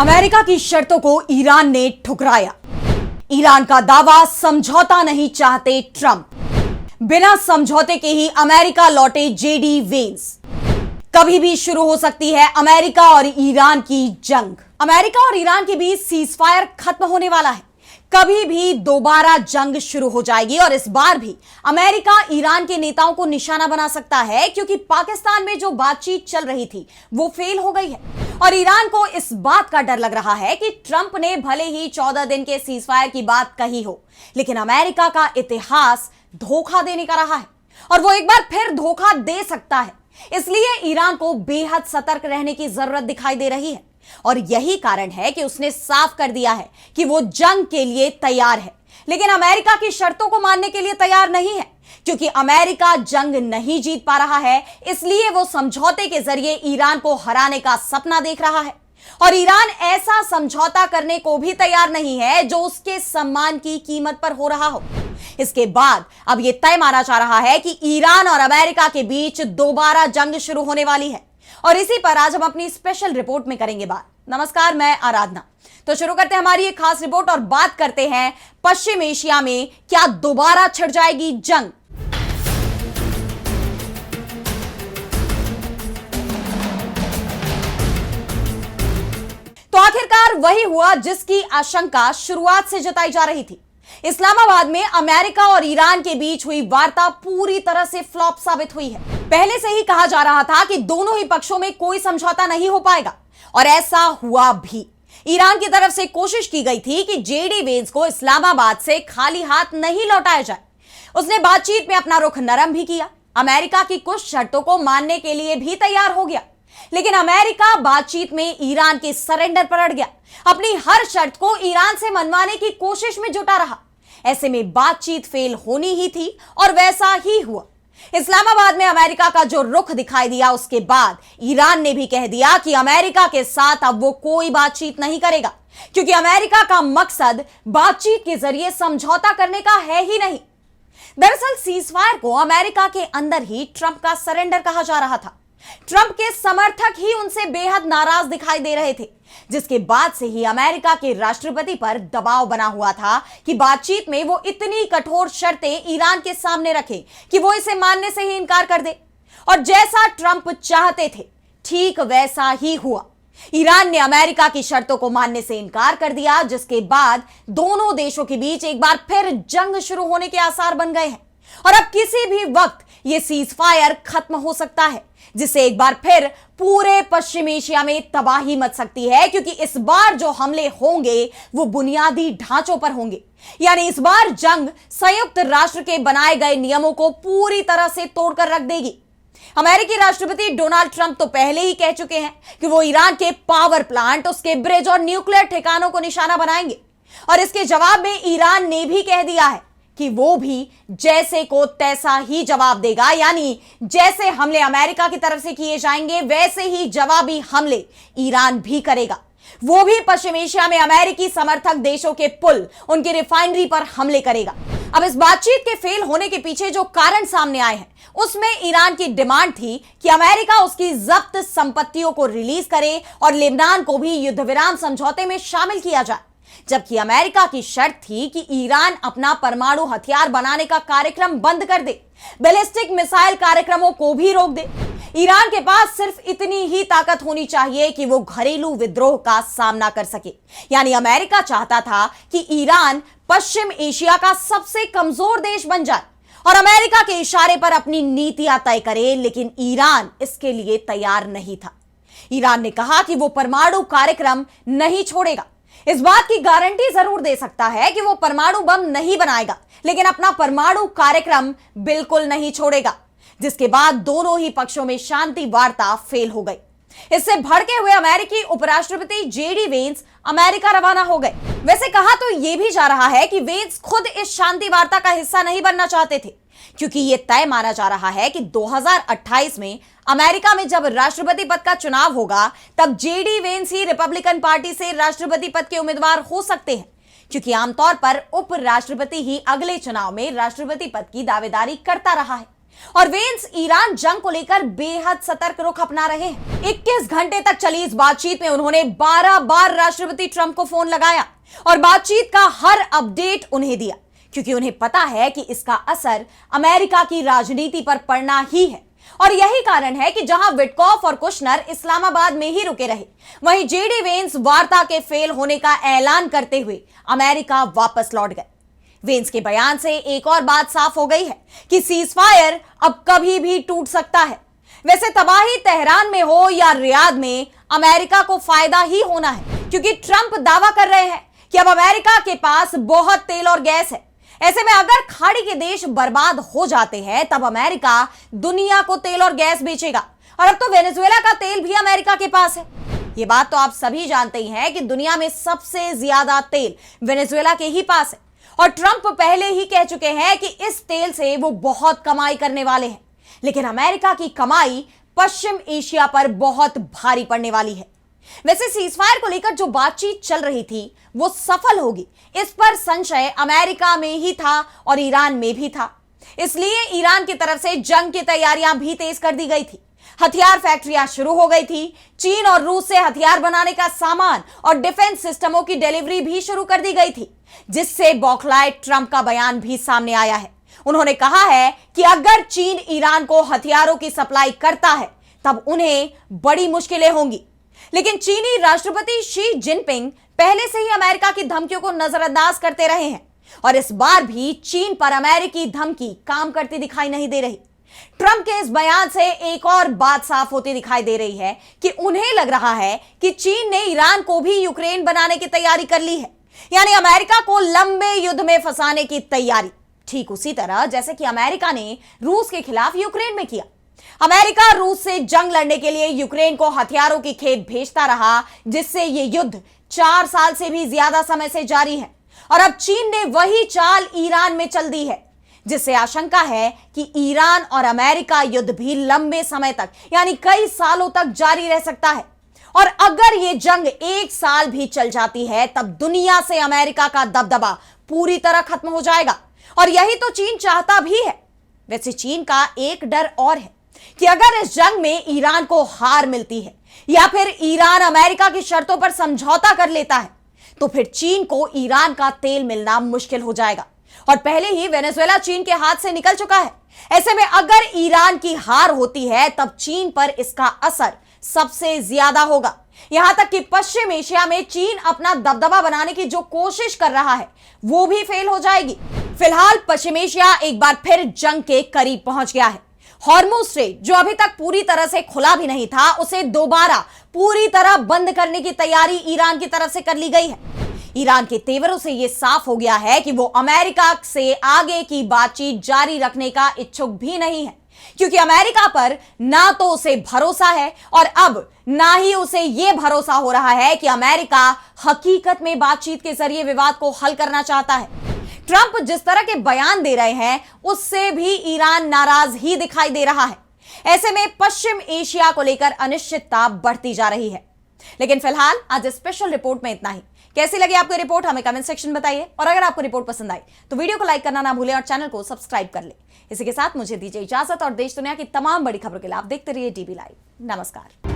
America की शर्तों को ईरान ने ठुकराया। ईरान का दावा, समझौता नहीं चाहते ट्रंप। बिना समझौते के ही अमेरिका लौटे जेडी वेंस। कभी भी शुरू हो सकती है अमेरिका और ईरान की जंग। अमेरिका और ईरान के बीच सीजफायर खत्म होने वाला है। कभी भी दोबारा जंग शुरू हो जाएगी और इस बार भी अमेरिका ईरान के नेताओं को निशाना बना सकता है, क्योंकि पाकिस्तान में जो बातचीत चल रही थी वो फेल हो गई है और ईरान को इस बात का डर लग रहा है कि ट्रंप ने भले ही 14 दिन के सीजफायर की बात कही हो, लेकिन अमेरिका का इतिहास धोखा देने का रहा है और वो एक बार फिर धोखा दे सकता है। इसलिए ईरान को बेहद सतर्क रहने की जरूरत दिखाई दे रही है और यही कारण है कि उसने साफ कर दिया है कि वो जंग के लिए तैयार है, लेकिन अमेरिका की शर्तों को मानने के लिए तैयार नहीं है। क्योंकि अमेरिका जंग नहीं जीत पा रहा है, इसलिए वो समझौते के जरिए ईरान को हराने का सपना देख रहा है और ईरान ऐसा समझौता करने को भी तैयार नहीं है जो उसके सम्मान की कीमत पर हो रहा हो। इसके बाद अब यह तय माना जा रहा है कि ईरान और अमेरिका के बीच दोबारा जंग शुरू होने वाली है और इसी पर आज हम अपनी स्पेशल रिपोर्ट में करेंगे बात। नमस्कार, मैं आराधना। तो शुरू करते हैं हमारी एक खास रिपोर्ट और बात करते हैं पश्चिम एशिया में क्या दोबारा छिड़ जाएगी जंग। तो आखिरकार वही हुआ जिसकी आशंका शुरुआत से जताई जा रही थी। इस्लामाबाद में अमेरिका और ईरान के बीच हुई वार्ता पूरी तरह से फ्लॉप साबित हुई है। पहले से ही कहा जा रहा था कि दोनों ही पक्षों में कोई समझौता नहीं हो पाएगा और ऐसा हुआ भी। ईरान की तरफ से कोशिश की गई थी कि जेडी वेंस को इस्लामाबाद से खाली हाथ नहीं लौटाया जाए। उसने बातचीत में अपना रुख नरम भी किया, अमेरिका की कुछ शर्तों को मानने के लिए भी तैयार हो गया, लेकिन अमेरिका बातचीत में ईरान के सरेंडर पर अड़ गया। अपनी हर शर्त को ईरान से मनवाने की कोशिश में जुटा रहा। ऐसे में बातचीत फेल होनी ही थी और वैसा ही हुआ। इस्लामाबाद में अमेरिका का जो रुख दिखाई दिया, उसके बाद ईरान ने भी कह दिया कि अमेरिका के साथ अब वो कोई बातचीत नहीं करेगा, क्योंकि अमेरिका का मकसद बातचीत के जरिए समझौता करने का है ही नहीं। दरअसल सीजफायर को अमेरिका के अंदर ही ट्रंप का सरेंडर कहा जा रहा था। ट्रंप के समर्थक ही उनसे बेहद नाराज दिखाई दे रहे थे, जिसके बाद से ही अमेरिका के राष्ट्रपति पर दबाव बना हुआ था कि बातचीत में वो इतनी कठोर शर्तें ईरान के सामने रखे कि वो इसे मानने से ही इनकार कर दे। और जैसा ट्रंप चाहते थे ठीक वैसा ही हुआ। ईरान ने अमेरिका की शर्तों को मानने से इनकार कर दिया, जिसके बाद दोनों देशों के बीच एक बार फिर जंग शुरू होने के आसार बन गए हैं और अब किसी भी वक्त यह सीजफायर खत्म हो सकता है, जिससे एक बार फिर पूरे पश्चिम एशिया में तबाही मच सकती है। क्योंकि इस बार जो हमले होंगे वो बुनियादी ढांचों पर होंगे, यानी इस बार जंग संयुक्त राष्ट्र के बनाए गए नियमों को पूरी तरह से तोड़कर रख देगी। अमेरिकी राष्ट्रपति डोनाल्ड ट्रंप तो पहले ही कह चुके हैं कि वो ईरान के पावर प्लांट, उसके ब्रिज और न्यूक्लियर ठिकानों को निशाना बनाएंगे और इसके जवाब में ईरान ने भी कह दिया है कि वो भी जैसे को तैसा ही जवाब देगा, यानी जैसे हमले अमेरिका की तरफ से किए जाएंगे वैसे ही जवाबी हमले ईरान भी करेगा। वो भी पश्चिम एशिया में अमेरिकी समर्थक देशों के पुल, उनकी रिफाइनरी पर हमले करेगा। अब इस बातचीत के फेल होने के पीछे जो कारण सामने आए हैं, उसमें ईरान की डिमांड थी कि अमेरिका उसकी जब्त संपत्तियों को रिलीज करे और लेबनान को भी युद्ध विराम समझौते में शामिल किया जाए, जबकि अमेरिका की शर्त थी कि ईरान अपना परमाणु हथियार बनाने का कार्यक्रम बंद कर दे, बैलिस्टिक मिसाइल कार्यक्रमों को भी रोक दे। ईरान के पास सिर्फ इतनी ही ताकत होनी चाहिए कि वो घरेलू विद्रोह का सामना कर सके। यानी अमेरिका चाहता था कि ईरान पश्चिम एशिया का सबसे कमजोर देश बन जाए और अमेरिका के इशारे पर अपनी नीतियां तय करे, लेकिन ईरान इसके लिए तैयार नहीं था। ईरान ने कहा कि वो परमाणु कार्यक्रम नहीं छोड़ेगा। इस बात की गारंटी जरूर दे सकता है कि वो परमाणु बम नहीं बनाएगा, लेकिन अपना परमाणु कार्यक्रम बिल्कुल नहीं छोड़ेगा, जिसके बाद दोनों ही पक्षों में शांति वार्ता फेल हो गई। इससे भड़के हुए अमेरिकी उपराष्ट्रपति जेडी वेंस अमेरिका रवाना हो गए। वैसे कहा तो यह भी जा रहा है कि वेंस खुद इस शांति वार्ता का हिस्सा नहीं बनना चाहते थे, क्योंकि यह तय माना जा रहा है कि 2028 में अमेरिका में जब राष्ट्रपति पद का चुनाव होगा, तब जेडी वेंस ही रिपब्लिकन पार्टी से राष्ट्रपति पद के उम्मीदवार हो सकते हैं, क्योंकि आमतौर पर उपराष्ट्रपति ही अगले चुनाव में राष्ट्रपति पद की दावेदारी करता रहा है। और वेंस ईरान जंग को लेकर बेहद सतर्क रुख अपना रहे हैं। 21 घंटे तक चली इस बातचीत में उन्होंने 12 बार राष्ट्रपति ट्रंप को फोन लगाया और बातचीत का हर अपडेट उन्हें दिया, क्योंकि उन्हें पता है कि इसका असर अमेरिका की राजनीति पर पड़ना ही है। और यही कारण है कि जहां विटकॉफ और कुशनर इस्लामाबाद में ही रुके रहे, वहीं जेडी वेंस वार्ता के फेल होने का ऐलान करते हुए अमेरिका वापस लौट गए। वेंस के बयान से एक और बात साफ हो गई है कि सीजफायर अब कभी भी टूट सकता है। वैसे तबाही तेहरान में हो या रियाद में, अमेरिका को फायदा ही होना है, क्योंकि ट्रंप दावा कर रहे हैं कि अब अमेरिका के पास बहुत तेल और गैस है। ऐसे में अगर खाड़ी के देश बर्बाद हो जाते हैं, तब अमेरिका दुनिया को तेल और गैस बेचेगा। और अब तो वेनेजुएला का तेल भी अमेरिका के पास है। ये बात तो आप सभी जानते ही हैं कि दुनिया में सबसे ज्यादा तेल वेनेजुएला के ही पास है। और ट्रंप पहले ही कह चुके हैं कि इस तेल से वो बहुत कमाई करने वाले हैं। लेकिन अमेरिका की कमाई पश्चिम एशिया पर बहुत भारी पड़ने वाली है। वैसे सीजफायर को लेकर जो बातचीत चल रही थी वो सफल होगी, इस पर संशय अमेरिका में ही था और ईरान में भी था। इसलिए ईरान की तरफ से जंग की तैयारियां भी तेज कर दी गई थी। हथियार फैक्ट्रियां शुरू हो गई थी। चीन और रूस से हथियार बनाने का सामान और डिफेंस सिस्टमों की डिलीवरी भी शुरू कर दी गई थी, जिससे बौखलाए ट्रंप का बयान भी सामने आया है। उन्होंने कहा है कि अगर चीन ईरान को हथियारों की सप्लाई करता है, तब उन्हें बड़ी मुश्किलें होंगी। लेकिन चीनी राष्ट्रपति शी जिनपिंग पहले से ही अमेरिका की धमकियों को नजरअंदाज करते रहे हैं और इस बार भी चीन पर अमेरिकी धमकी काम करती दिखाई नहीं दे रही। ट्रंप के इस बयान से एक और बात साफ होती दिखाई दे रही है कि उन्हें लग रहा है कि चीन ने ईरान को भी यूक्रेन बनाने की तैयारी कर ली है, यानी अमेरिका को लंबे युद्ध में फंसाने की तैयारी, ठीक उसी तरह जैसे कि अमेरिका ने रूस के खिलाफ यूक्रेन में किया। अमेरिका रूस से जंग लड़ने के लिए यूक्रेन को हथियारों की खेप भेजता रहा, जिससे यह युद्ध 4 साल से भी ज्यादा समय से जारी है। और अब चीन ने वही चाल ईरान में चल दी है, जिससे आशंका है कि ईरान और अमेरिका युद्ध भी लंबे समय तक, यानी कई सालों तक जारी रह सकता है। और अगर यह जंग 1 साल भी चल जाती है, तब दुनिया से अमेरिका का दबदबा पूरी तरह खत्म हो जाएगा। और यही तो चीन चाहता भी है। वैसे चीन का एक डर और है कि अगर इस जंग में ईरान को हार मिलती है या फिर ईरान अमेरिका की शर्तों पर समझौता कर लेता है, तो फिर चीन को ईरान का तेल मिलना मुश्किल हो जाएगा। और पहले ही वेनेजुएला चीन के हाथ से निकल चुका है। ऐसे में अगर ईरान की हार होती है, तब चीन पर इसका असर सबसे ज्यादा होगा। यहां तक कि पश्चिम एशिया में चीन अपना दबदबा बनाने की जो कोशिश कर रहा है, वो भी फेल हो जाएगी। फिलहाल पश्चिम एशिया एक बार फिर जंग के करीब पहुंच गया है। हॉर्मुज स्ट्रेट, जो अभी तक पूरी तरह से खुला भी नहीं था, उसे दोबारा पूरी तरह बंद करने की तैयारी ईरान की तरफ से कर ली गई है। ईरान के तेवरों से यह साफ हो गया है कि वो अमेरिका से आगे की बातचीत जारी रखने का इच्छुक भी नहीं है, क्योंकि अमेरिका पर ना तो उसे भरोसा है और अब ना ही उसे यह भरोसा हो रहा है कि अमेरिका हकीकत में बातचीत के जरिए विवाद को हल करना चाहता है। ट्रंप जिस तरह के बयान दे रहे हैं, उससे भी ईरान नाराज ही दिखाई दे रहा है। ऐसे में पश्चिम एशिया को लेकर अनिश्चितता बढ़ती जा रही है। लेकिन फिलहाल आज स्पेशल रिपोर्ट में इतना ही। कैसी लगी आपको रिपोर्ट, हमें कमेंट सेक्शन बताइए। और अगर आपको रिपोर्ट पसंद आई तो वीडियो को लाइक करना ना भूलें और चैनल को सब्सक्राइब कर ले। इसी के साथ मुझे दीजिए इजाजत और देश दुनिया की तमाम बड़ी खबरों के लिए आप देखते रहिए डीबी लाइव। नमस्कार।